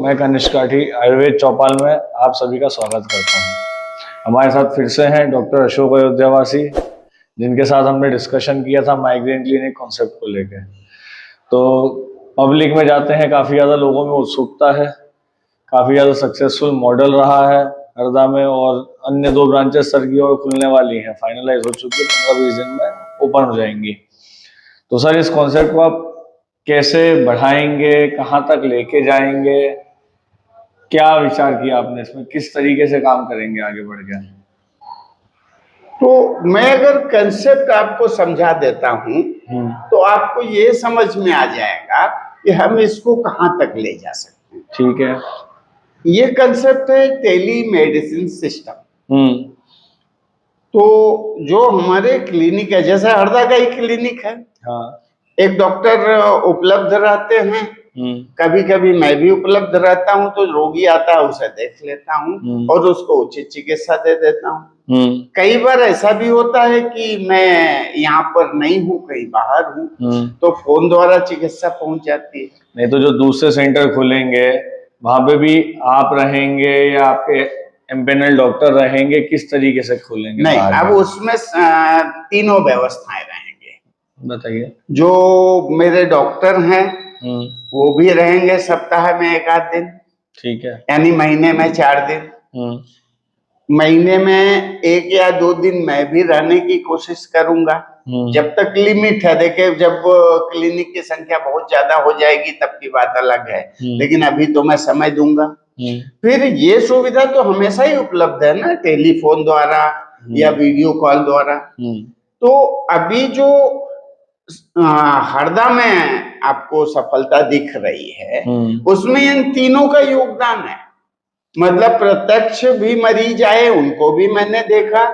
मैं कनिष्क काठी आयुर्वेद चौपाल में आप सभी का स्वागत करता हूं। हमारे साथ फिर से हैं डॉक्टर अशोक अयोध्यावासी, जिनके साथ हमने डिस्कशन किया था माइग्रेन क्लिनिक कॉन्सेप्ट को लेकर। तो पब्लिक में जाते हैं, काफ़ी ज़्यादा लोगों में उत्सुकता है, काफ़ी ज़्यादा सक्सेसफुल मॉडल रहा है हरदा में, और अन्य 2 ब्रांचेस सर की ओर खुलने वाली हैं, फाइनलाइज हो चुकी है, 15-20 दिन में ओपन हो जाएंगी। तो सर इस कॉन्सेप्ट को आप कैसे बढ़ाएंगे, कहाँ तक लेके जाएंगे, क्या विचार किया आपने इसमें, किस तरीके से काम करेंगे आगे बढ़ के? तो मैं अगर कंसेप्ट आपको समझा देता हूं तो आपको ये समझ में आ जाएगा कि हम इसको कहां तक ले जा सकते हैं। ठीक है। ये कंसेप्ट है टेली मेडिसिन सिस्टम। तो जो हमारे क्लिनिक है, जैसे हरदा का ही क्लिनिक है, हाँ। एक डॉक्टर उपलब्ध रहते हैं, कभी कभी मैं भी उपलब्ध रहता हूं, तो रोगी आता है उसे देख लेता हूं और उसको उचित चिकित्सा दे देता हूं। कई बार ऐसा भी होता है कि मैं यहाँ पर नहीं हूँ, कहीं बाहर हूँ, तो फोन द्वारा चिकित्सा पहुंच जाती है। नहीं तो जो दूसरे सेंटर खुलेंगे वहां पे भी आप रहेंगे या आपके एम्पेनल डॉक्टर रहेंगे, किस तरीके से खुलेंगे? नहीं, अब उसमें 3 व्यवस्थाएं रहेंगे। बताइए। जो मेरे डॉक्टर हैं वो भी रहेंगे सप्ताह में 1 आध दिन। ठीक है। यानी महीने में 4 दिन। महीने में 1 या 2 दिन मैं भी रहने की कोशिश करूंगा, जब तक लिमिट है। देखिए, जब क्लिनिक की संख्या बहुत ज्यादा हो जाएगी तब की बात अलग है, लेकिन अभी तो मैं समय दूंगा। फिर ये सुविधा तो हमेशा ही उपलब्ध है ना, टेलीफोन द्वारा या वीडियो कॉल द्वारा। तो अभी जो हरदा में आपको सफलता दिख रही है, उसमें इन तीनों का योगदान है। मतलब प्रत्यक्ष भी मरीज आए, उनको भी मैंने देखा,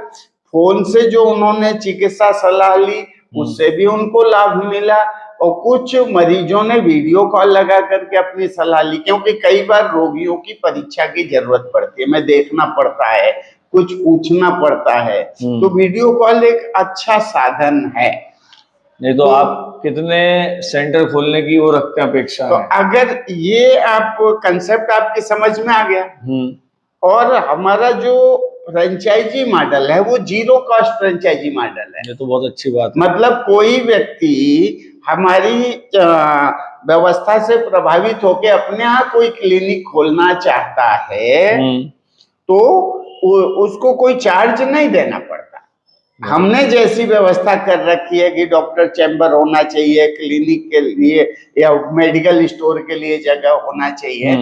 फोन से जो उन्होंने चिकित्सा सलाह ली उससे भी उनको लाभ मिला, और कुछ मरीजों ने वीडियो कॉल लगा करके अपनी सलाह ली, क्योंकि कई बार रोगियों की परीक्षा की जरूरत पड़ती है, मैं देखना पड़ता है, कुछ पूछना पड़ता है, तो वीडियो कॉल एक अच्छा साधन है। नहीं तो आप कितने सेंटर खोलने की वो रखते हैं अपेक्षा? तो अगर ये आप कंसेप्ट आपकी समझ में आ गया, और हमारा जो फ्रेंचाइजी मॉडल है वो 0 कॉस्ट फ्रेंचाइजी मॉडल है। ये तो बहुत अच्छी बात है। मतलब कोई व्यक्ति हमारी व्यवस्था से प्रभावित होकर अपने यहाँ कोई क्लिनिक खोलना चाहता है तो उसको कोई चार्ज नहीं देना पड़ता। हमने जैसी व्यवस्था कर रखी है कि डॉक्टर चैम्बर होना चाहिए, क्लिनिक के लिए या मेडिकल स्टोर के लिए जगह होना चाहिए,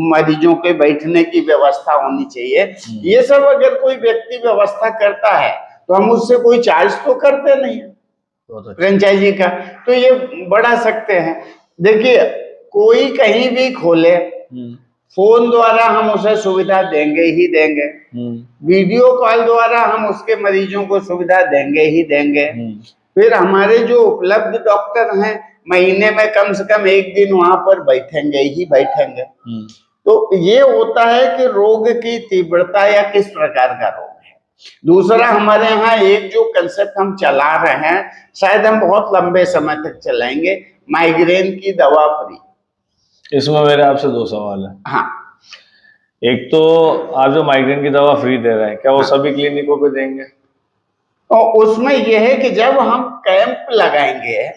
मरीजों के बैठने की व्यवस्था होनी चाहिए, ये सब अगर कोई व्यक्ति व्यवस्था करता है तो हम उससे कोई चार्ज तो करते नहीं है फ्रेंचाइजी का, तो ये बढ़ा सकते हैं। देखिए, कोई कहीं भी खोले, फोन द्वारा हम उसे सुविधा देंगे ही देंगे, वीडियो कॉल द्वारा हम उसके मरीजों को सुविधा देंगे ही देंगे। फिर हमारे जो उपलब्ध डॉक्टर हैं महीने में कम से कम 1 दिन वहां पर बैठेंगे ही बैठेंगे। तो ये होता है कि रोग की तीव्रता या किस प्रकार का रोग है। दूसरा, हमारे यहाँ एक जो कंसेप्ट हम चला रहे हैं, शायद हम बहुत लंबे समय तक चलाएंगे, माइग्रेन की दवा फ्री। इसमें मेरे आपसे 2 सवाल है। हाँ। एक तो आप जो माइग्रेन की दवा फ्री दे रहे हैं, क्या वो सभी क्लिनिकों पे देंगे? और उसमें यह है कि जब हम कैंप लगाएंगे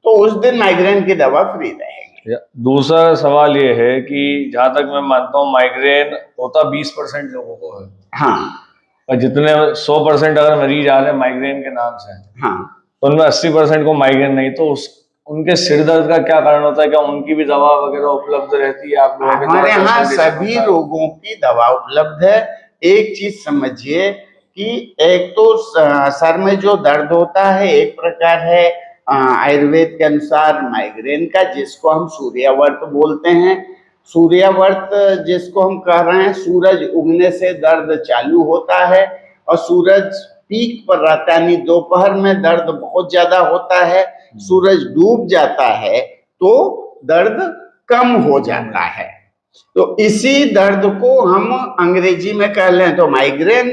तो उस दिन माइग्रेन की दवा फ्री रहेगी। दूसरा सवाल ये है कि जहां तक मैं मानता हूँ माइग्रेन होता 20% लोगों को है। हाँ। और जितने 100% अगर मरीज आ रहे हैं माइग्रेन के नाम से, हाँ, तो उनमें 80% को माइग्रेन नहीं, तो उनके सिर दर्द का क्या कारण होता है? क्या उनकी भी दवा वगैरह उपलब्ध रहती है आप लोगों के? हमारे यहाँ सभी रोगों की दवा उपलब्ध है। एक चीज समझिए कि एक तो सर में जो दर्द होता है एक प्रकार है आयुर्वेद के अनुसार माइग्रेन का, जिसको हम सूर्यावर्त बोलते हैं। सूर्यावर्त जिसको हम कह रहे हैं, सूरज उगने से दर्द चालू होता है और सूरज पीक पर रहता है, यानी दोपहर में दर्द बहुत ज्यादा होता है, सूरज डूब जाता है तो दर्द कम हो जाता है। तो इसी दर्द को हम अंग्रेजी में कह लें तो माइग्रेन,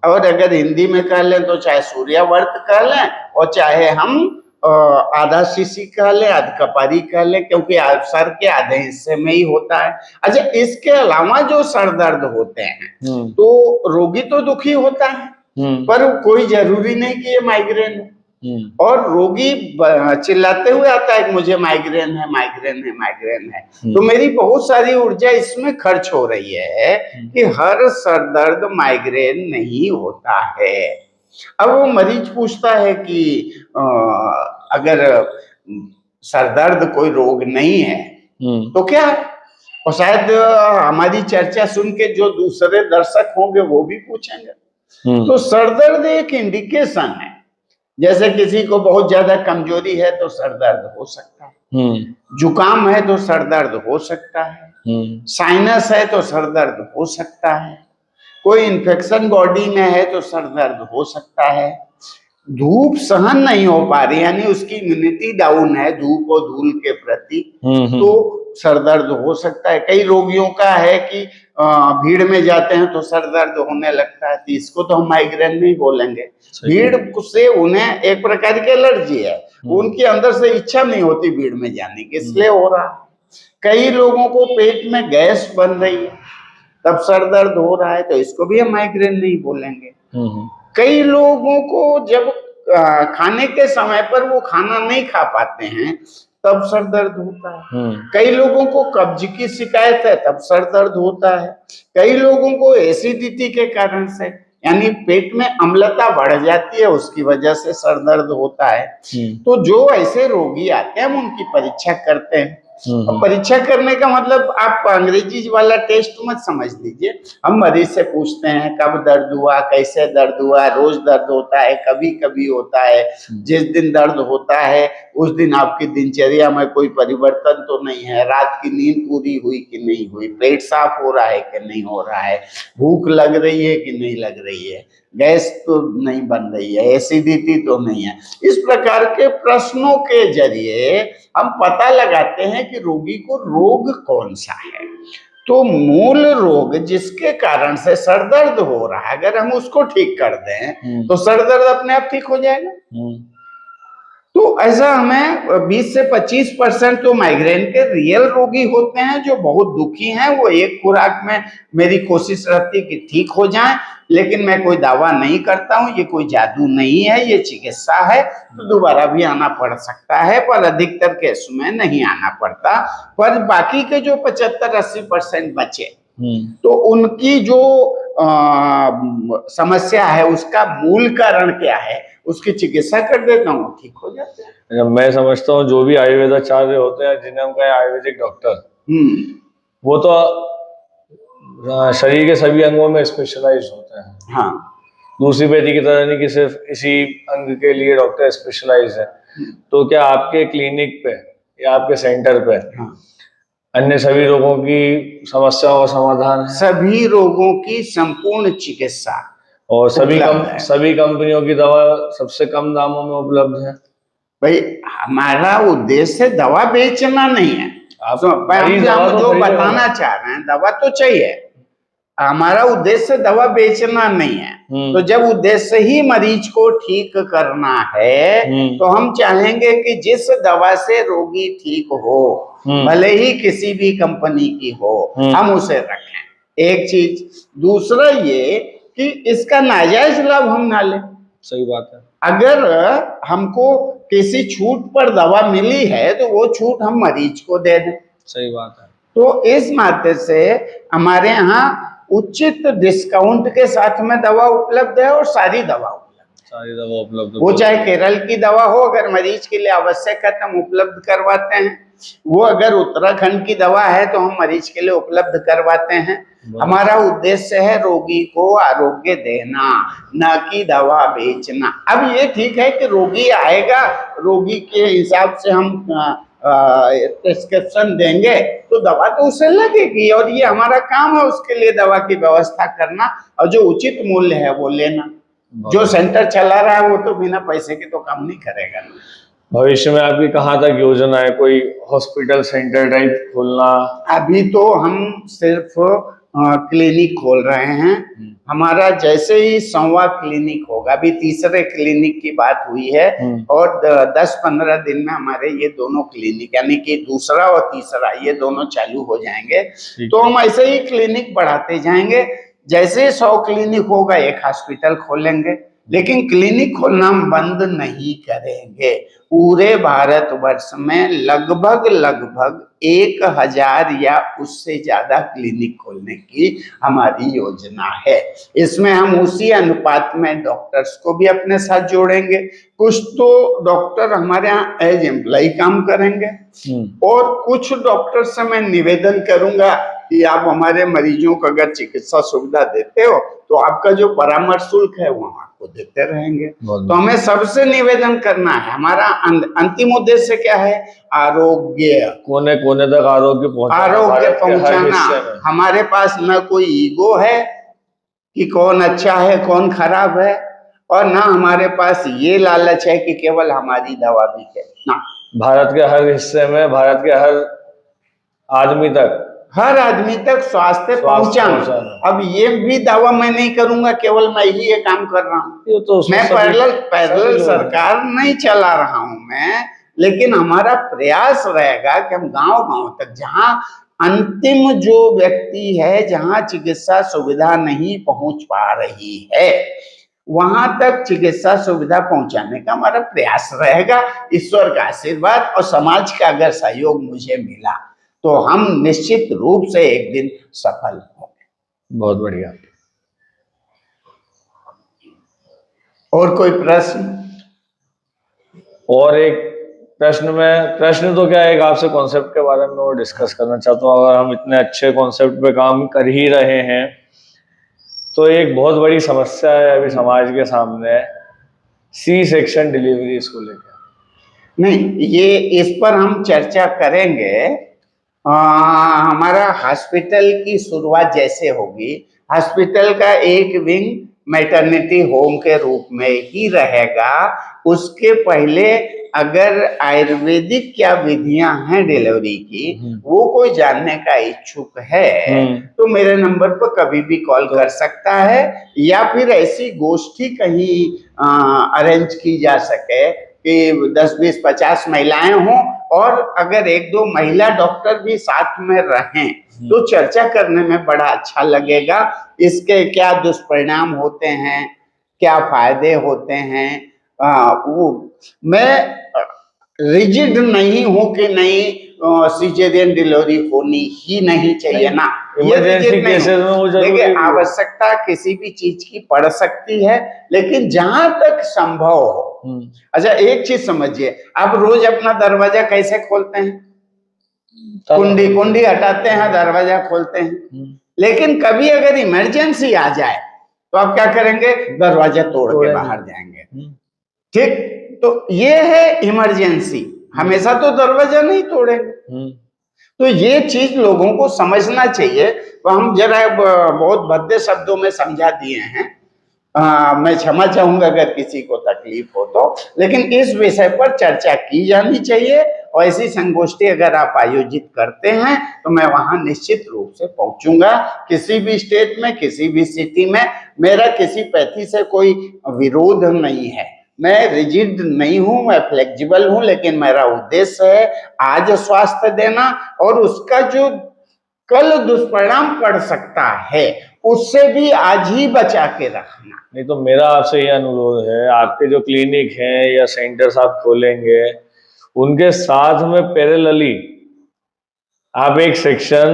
और अगर हिंदी में कह लें तो चाहे सूर्यावर्त कह लें और चाहे हम आधा सीसी कह ले, आध कपारी कह ले, क्योंकि सर के आधे हिस्से में ही होता है। अच्छा, इसके अलावा जो सर दर्द होते हैं तो रोगी तो दुखी होता है, पर कोई जरूरी नहीं कि ये माइग्रेन है। और रोगी चिल्लाते हुए आता है कि मुझे माइग्रेन है, माइग्रेन है, माइग्रेन है। तो मेरी बहुत सारी ऊर्जा इसमें खर्च हो रही है कि हर सर दर्द माइग्रेन नहीं होता है। अब वो मरीज पूछता है कि अगर सर दर्द कोई रोग नहीं है तो क्या है? और शायद हमारी चर्चा सुन के जो दूसरे दर्शक होंगे वो भी पूछेंगे। तो सर दर्द एक इंडिकेशन है। जैसे किसी को बहुत ज्यादा कमजोरी है तो सर दर्द हो सकता है, जुकाम है तो सर दर्द हो सकता है, साइनस है तो सर दर्द हो सकता है, कोई इन्फेक्शन बॉडी में है तो सर दर्द हो सकता है, धूप सहन नहीं हो पा रही यानी उसकी इम्यूनिटी डाउन है धूप और धूल के प्रति, तो सर दर्द हो सकता है। कई रोगियों का है कि भीड़ में जाते हैं तो सर दर्द होने लगता है, तो इसको तो हम माइग्रेन नहीं बोलेंगे। भीड़ से उन्हें एक प्रकार की एलर्जी है, उनके अंदर से इच्छा नहीं होती भीड़ में जाने की, इसलिए हो रहा है। कई लोगों को पेट में गैस बन रही है तब सर दर्द हो रहा है, तो इसको भी हम माइग्रेन नहीं बोलेंगे। कई लोगों को जब खाने के समय पर वो खाना नहीं खा पाते हैं तब सर दर्द होता है। कई लोगों को कब्ज की शिकायत है तब सर दर्द होता है। कई लोगों को एसिडिटी के कारण से यानी पेट में अम्लता बढ़ जाती है उसकी वजह से सर दर्द होता है। तो जो ऐसे रोगी आते हैं हम उनकी परीक्षा करते हैं। परीक्षा करने का मतलब आप अंग्रेजी वाला टेस्ट मत समझ लीजिए। हम मरीज से पूछते हैं कब दर्द हुआ, कैसे दर्द हुआ, रोज दर्द होता है, कभी कभी होता है, जिस दिन दर्द होता है उस दिन आपकी दिनचर्या में कोई परिवर्तन तो नहीं है, रात की नींद पूरी हुई कि नहीं हुई, पेट साफ हो रहा है कि नहीं हो रहा है, भूख लग रही है कि नहीं लग रही है, गैस तो नहीं बन रही है, एसिडिटी तो नहीं है। इस प्रकार के प्रश्नों के जरिए हम पता लगाते हैं कि रोगी को रोग कौन सा है। तो मूल रोग जिसके कारण से सर दर्द हो रहा है अगर हम उसको ठीक कर दें तो सर दर्द अपने आप ठीक हो जाएगा। तो ऐसा हमें 20 से 25% तो माइग्रेन के रियल रोगी होते हैं जो बहुत दुखी हैं, वो एक खुराक में मेरी कोशिश रहती है कि ठीक हो जाएं, लेकिन मैं कोई दावा नहीं करता हूं, ये कोई जादू नहीं है, ये चिकित्सा है, तो दोबारा भी आना पड़ सकता है, पर अधिकतर केस में नहीं आना पड़ता। पर बाकी के जो 75-80% बचे तो उनकी जो समस्या है उसका मूल कारण क्या है उसकी चिकित्सा कर देता हूँ, ठीक हो जाते हैं। मैं समझता हूँ जो भी आयुर्वेदाचार्य होते हैं जिन्हें हम कहें आयुर्वेदिक डॉक्टर, वो तो शरीर के सभी अंगों में स्पेशलाइज होते हैं। हाँ, दूसरी वैद्य की तरह नहीं कि सिर्फ इसी अंग के लिए डॉक्टर स्पेशलाइज है। तो क्या आपके क्लिनिक पे या आपके सेंटर पे अन्य सभी रोगों की समस्याओं का समाधान है? सभी रोगों की संपूर्ण चिकित्सा और सभी कंपनियों की दवा सबसे कम दामों में उपलब्ध है। भाई हमारा उद्देश्य दवा बेचना नहीं है, आप जो बताना चाह रहे हैं दवा तो चाहिए, हमारा उद्देश्य दवा बेचना नहीं है। तो जब उद्देश्य ही मरीज को ठीक करना है तो हम चाहेंगे कि जिस दवा से रोगी ठीक हो भले ही किसी भी कंपनी की हो हम उसे रखें, एक चीज। दूसरा ये कि इसका नाजायज लाभ हम ना लें। सही बात है। अगर हमको किसी छूट पर दवा मिली है तो वो छूट हम मरीज को दे दें। सही बात है। तो इस नाते से हमारे यहाँ उचित डिस्काउंट के साथ में दवा उपलब्ध है और सारी दवा उपलब्ध, वो चाहे केरल की दवा हो, अगर मरीज के लिए आवश्यक है तो हम उपलब्ध करवाते हैं। वो अगर उत्तराखंड की दवा है तो हम मरीज के लिए उपलब्ध करवाते हैं। हमारा उद्देश्य है रोगी को आरोग्य देना, न कि दवा बेचना। अब ये ठीक है कि रोगी आएगा, रोगी के हिसाब से हम प्रिस्क्रिप्शन देंगे तो दवा तो उसे लगेगी और ये हमारा काम है उसके लिए दवा की व्यवस्था करना और जो उचित मूल्य है वो लेना। जो सेंटर चला रहा है वो तो बिना पैसे के तो काम नहीं करेगा। भविष्य में आपकी कहाँ तक योजना है, कोई हॉस्पिटल सेंटर टाइप खोलना? अभी तो हम सिर्फ क्लिनिक खोल रहे हैं। हमारा जैसे ही 100वां क्लिनिक होगा, अभी तीसरे क्लिनिक की बात हुई है, और 10-15 दिन में हमारे ये दोनों क्लिनिक, यानी कि दूसरा और तीसरा, ये दोनों चालू हो जाएंगे। तो हम ऐसे ही क्लिनिक बढ़ाते जाएंगे। जैसे 100 क्लिनिक होगा, एक हॉस्पिटल खोलेंगे, लेकिन क्लिनिक खोलना हम बंद नहीं करेंगे। पूरे भारतवर्ष में लगभग 1000 या उससे ज्यादा क्लिनिक खोलने की हमारी योजना है। इसमें हम उसी अनुपात में डॉक्टर्स को भी अपने साथ जोड़ेंगे। कुछ तो डॉक्टर हमारे यहाँ एज एम्प्लॉय काम करेंगे, और कुछ डॉक्टर से मैं निवेदन करूंगा कि आप हमारे मरीजों को अगर चिकित्सा सुविधा देते हो तो आपका जो परामर्श शुल्क है वो आपको देते रहेंगे। तो हमें सबसे निवेदन करना है, हमारा अंतिम उद्देश्य क्या है? आरोग्य, कोने कोने तक आरोग्य पहुंचाना। हमारे पास न कोई ईगो है कि कौन अच्छा है कौन खराब है, और ना हमारे पास ये लालच है कि केवल हमारी दवा बिके ना। भारत के हर हिस्से में, भारत के हर आदमी तक स्वास्थ्य पहुंचाना। अब ये भी दावा मैं नहीं करूंगा केवल मैं ही ये काम कर रहा हूँ, तो मैं पैरेलल सरकार नहीं चला रहा हूं मैं, लेकिन हमारा प्रयास रहेगा कि हम गांव-गांव तक, जहां अंतिम जो व्यक्ति है, जहां चिकित्सा सुविधा नहीं पहुंच पा रही है, वहां तक चिकित्सा सुविधा पहुंचाने का हमारा प्रयास रहेगा। ईश्वर का आशीर्वाद और समाज का अगर सहयोग मुझे मिला तो हम निश्चित रूप से एक दिन सफल होंगे। बहुत बढ़िया। और कोई प्रश्न? और एक प्रश्न तो क्या, एक आपसे कॉन्सेप्ट के बारे में और डिस्कस करना चाहता हूँ। अगर हम इतने अच्छे कॉन्सेप्ट पे काम कर ही रहे हैं तो एक बहुत बड़ी समस्या है अभी समाज के सामने, सी सेक्शन डिलीवरीज को लेकर। नहीं, ये इस पर हम चर्चा करेंगे। हमारा हॉस्पिटल की शुरुआत जैसे होगी, हॉस्पिटल का एक विंग मैटरनिटी होम के रूप में ही रहेगा। उसके पहले अगर आयुर्वेदिक क्या विधियां हैं डिलीवरी की, वो कोई जानने का इच्छुक है तो मेरे नंबर पर कभी भी कॉल कर सकता है, या फिर ऐसी गोष्ठी कहीं अरेंज की जा सके कि 10, 20, 50 महिलाएं हों, और अगर 1-2 महिला डॉक्टर भी साथ में रहें तो चर्चा करने में बड़ा अच्छा लगेगा। इसके क्या दुष्परिणाम होते हैं, क्या फायदे होते हैं, वो मैं रिजिड नहीं हूं कि नहीं सिजेरियन डिलीवरी होनी ही नहीं चाहिए ना। देखिए, आवश्यकता किसी भी चीज की पड़ सकती है, लेकिन जहां तक संभव हो। अच्छा, एक चीज समझिए, आप रोज अपना दरवाजा कैसे खोलते हैं? कुंडी हटाते हैं, दरवाजा खोलते हैं। लेकिन कभी अगर इमरजेंसी आ जाए तो आप क्या करेंगे? दरवाजा तोड़ के बाहर जाएंगे। ठीक, तो ये है इमरजेंसी, हमेशा तो दरवाजा नहीं तोड़ेंगे। तो ये चीज लोगों को समझना चाहिए। तो हम जरा बहुत भद्दे शब्दों में समझा दिए हैं, मैं क्षमा चाहूंगा अगर किसी को तकलीफ हो तो, लेकिन इस विषय पर चर्चा की जानी चाहिए। और ऐसी संगोष्ठी अगर आप आयोजित करते हैं तो मैं वहां निश्चित रूप से पहुंचूंगा। किसी भी स्टेट में, किसी भी सिटी में, मेरा किसी पैथी से कोई विरोध नहीं है। मैं रिजिड नहीं हूं, मैं फ्लेक्सिबल हूं, लेकिन मेरा उद्देश्य है आज स्वास्थ्य देना, और उसका जो कल दुष्परिणाम पड़ सकता है उससे भी आज ही बचा के रखना। नहीं तो मेरा आपसे ये अनुरोध है, आपके जो क्लिनिक हैं या सेंटर्स आप खोलेंगे, उनके साथ में पैरेलली आप एक सेक्शन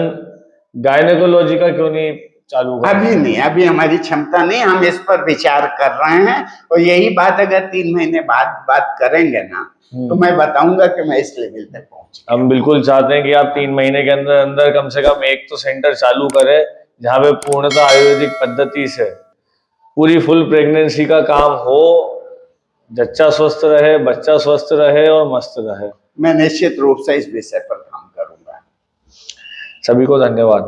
गायनेकोलॉजी का क्यों नहीं चालू करें? अभी नहीं, अभी हमारी क्षमता नहीं, हम इस पर विचार कर रहे हैं। और यही बात अगर 3 महीने बाद बात करेंगे ना तो मैं बताऊंगा कि मैं इस लेवल तक पहुंच। हम बिल्कुल चाहते हैं कि आप 3 महीने के अंदर अंदर कम से कम एक तो सेंटर चालू करें जहाँ पे पूर्णतः आयुर्वेदिक पद्धति से पूरी फुल प्रेगनेंसी का काम हो, जच्चा स्वस्थ रहे, बच्चा स्वस्थ रहे और मस्त रहे। मैं निश्चित रूप से इस विषय पर काम करूंगा। सभी को धन्यवाद।